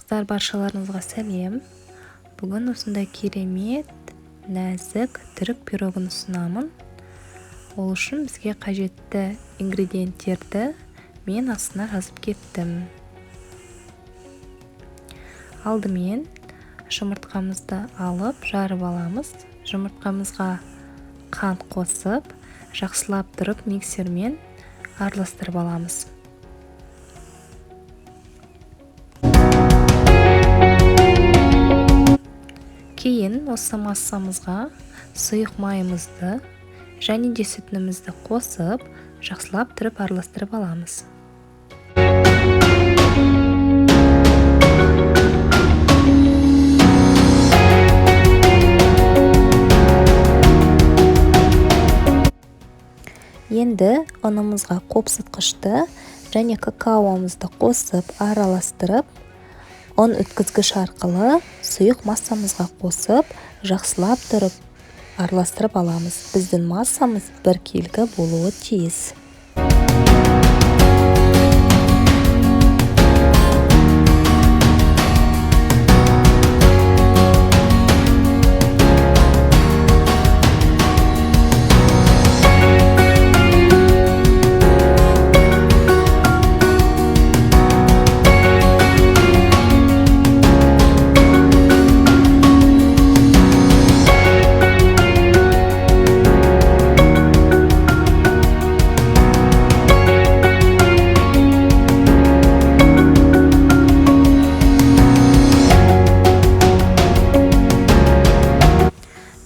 Достар, баршаларыңызға сәлем. Бүгін осындай керемет, нәзік түрік пирогын ұсынамын. Ол үшін бізге қажетті ингредиенттерді мен астына жазып кеттім. Алдымен жұмыртқамызды алып жарып аламыз. Жұмыртқамызға қант қосып, жақсылап тұрып миксермен араластырып аламыз. Кейін осы массамызға сұйық майымызды және де сүтімізді қосып, жақсылап тұрып араластырып аламыз. Енді ұнымызға қопсытқышты және какаомызды қосып араластырып, ұн өткізгіш арқылы сұйық массамызға қосып, жақсылап тұрып араластырып аламыз. Біздің массамыз 1 келгі болуы тиіс.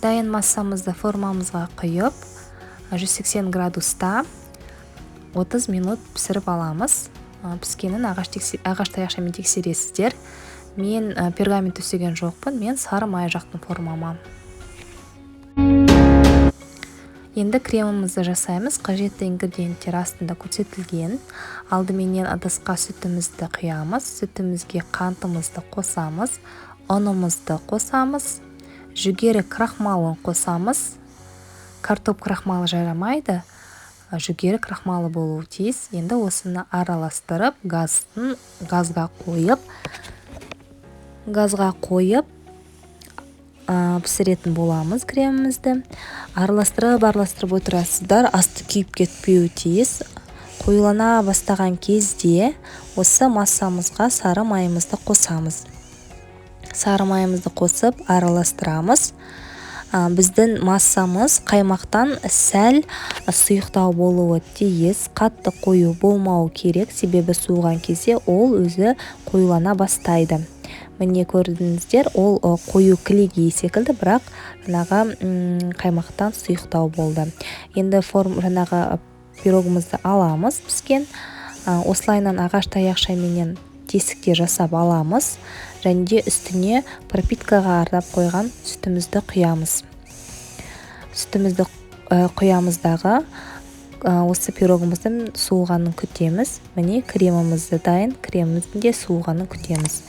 Дайын массамызды формамызға құйып, 180 градуста 30 минут пісіріп аламыз. Піскенін ағаш таяқшамен тексересіздер. Мен пергамент төсеген жоқпын, мен сары май жақтым формама. Енді кремімізді жасаймыз. Қажетті ингредиенттер астында көрсетілген. Алдыменен ыдысқа сүтімізді құямыз. Сүтімізге қантымызды қосамыз, ұнымызды қосамыз. Жүгері крахмалын қосамыз. Картоп крахмалы жарамайды, жүгері крахмалы болуы тиіс. Енді осыны араластырып, газға қойып пісіретін боламыз кремімізді. Араластырып отырасыздар, асты күйіп кетпеуі тиіс. Қоюлана бастаған кезде осы массамызға сары майымызды қосамыз. Сары майымызды қосып араластырамыз. Біздің массамыз қаймақтан сәл сұйықтау болуы тиіс. Қатты қою болмау керек, себебі суыған кезде ол өзі қоюлана бастайды. Міне көрдіңіздер, ол қою кілегей секілді, бірақ қаймақтан сұйықтау болды. Енді жаңағы пирогымызды аламыз піскен. Осылайынан ағаш таяқшаменен тесікте жасап аламыз. Және де үстіне пропиткаға арнап қойған сүтімізді құямыз. Сүтімізді құямыздағы осы пирогымыздың суығанын күтеміз. Міне кремімізді дайын, креміміздің де суығанын күтеміз.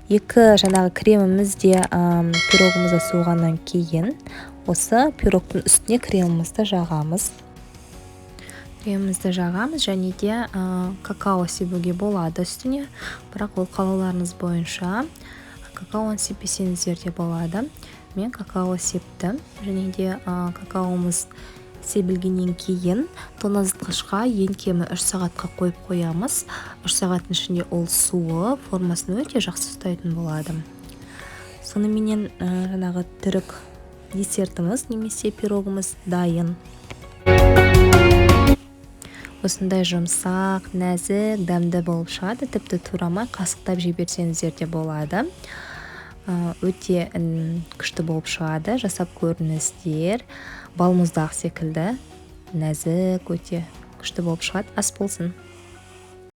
Жаңағы креміміз де пирогымызды суығаннан кейін осы пирогтың үстіне кремімізді жағамыз. Кремімізді жағамыз және де какао себуге болады үстіне, бірақ ол қалауларыңыз бойынша какаоны сеппесеңіздер де болады. Мен какао септім және де какаомыз себілгеннен кейін тоңазытқышқа ең кемі 3 сағатқа қойып қоямыз. 3 сағаттың ішінде ол суы формасын өте жақсы ұстайтын болады. Соныменен жаңағы түрік десертіміз немесе пирогымыз дайын. Осындай жұмсақ, нәзік, дәмді болып шығады. Тіпті турамай қасықтап жіберсеңіздер де болады. Өте күшті болып шығады. Жасап көріңіздер. Балмұздақ секілді нәзік, өте күшті болып шығады. Ас болсын.